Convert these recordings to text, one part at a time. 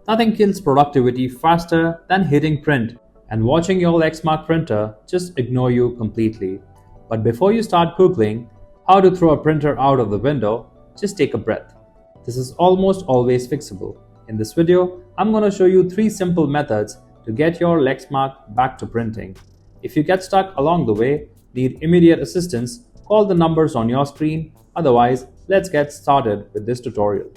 Nothing kills productivity faster than hitting print and watching your Lexmark printer just ignore you completely. But before you start Googling how to throw a printer out of the window, just take a breath. This is almost always fixable. In this video, I'm going to show you 3 simple methods to get your Lexmark back to printing. If you get stuck along the way, need immediate assistance, call the numbers on your screen. Otherwise, let's get started with this tutorial.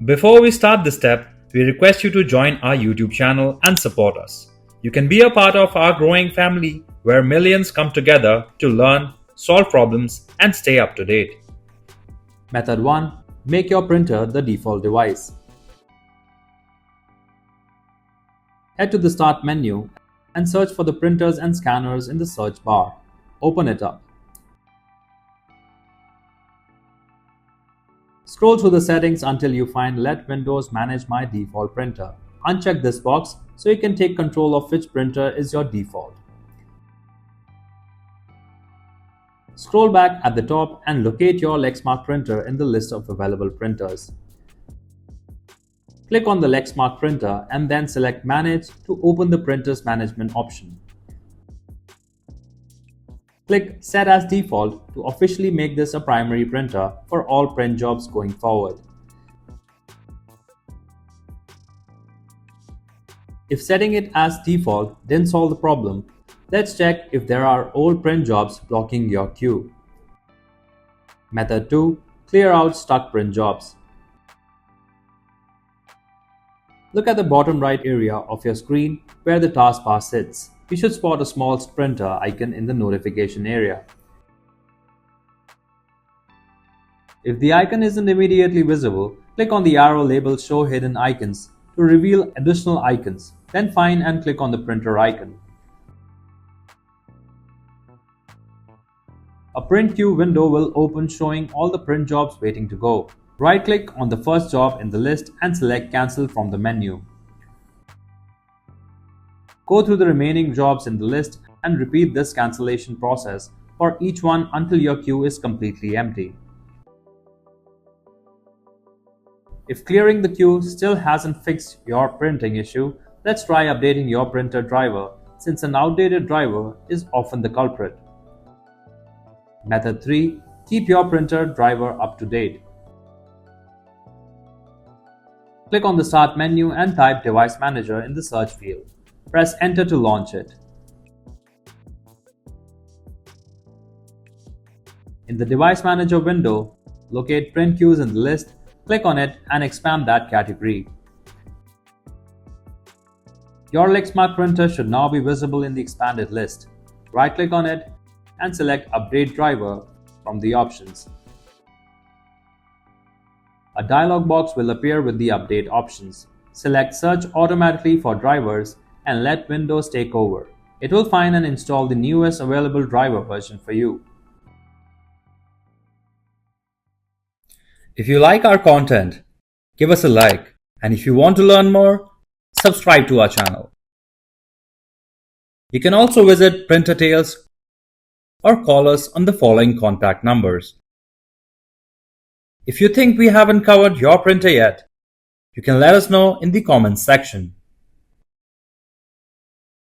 Before we start this step, we request you to join our YouTube channel and support us. You can be a part of our growing family where millions come together to learn, solve problems, and stay up to date. Method 1. Make your printer the default device. Head to the Start menu and search for the printers and scanners in the search bar. Open it up. Scroll through the settings until you find Let Windows manage my default printer. Uncheck this box so you can take control of which printer is your default. Scroll back at the top and locate your Lexmark printer in the list of available printers. Click on the Lexmark printer and then select Manage to open the Printers Management option. Click Set as Default to officially make this a primary printer for all print jobs going forward. If setting it as default didn't solve the problem, let's check if there are old print jobs blocking your queue. Method 2. Clear out stuck print jobs. Look at the bottom right area of your screen where the taskbar sits. You should spot a small printer icon in the notification area. If the icon isn't immediately visible, click on the arrow labeled Show Hidden Icons to reveal additional icons. Then find and click on the printer icon. A print queue window will open showing all the print jobs waiting to go. Right-click on the first job in the list and select Cancel from the menu. Go through the remaining jobs in the list and repeat this cancellation process for each one until your queue is completely empty. If clearing the queue still hasn't fixed your printing issue, let's try updating your printer driver, since an outdated driver is often the culprit. Method 3. Keep your printer driver up to date. Click on the Start menu and type Device Manager in the search field. Press Enter to launch it. In the Device Manager window, locate Print Queues in the list, click on it and expand that category. Your Lexmark printer should now be visible in the expanded list. Right-click on it and select Update Driver from the options. A dialog box will appear with the update options. Select Search automatically for drivers and let Windows take over. It will find and install the newest available driver version for you. If you like our content, give us a like, and if you want to learn more, subscribe to our channel. You can also visit Printer Tales or call us on the following contact numbers. If you think we haven't covered your printer yet, you can let us know in the comments section.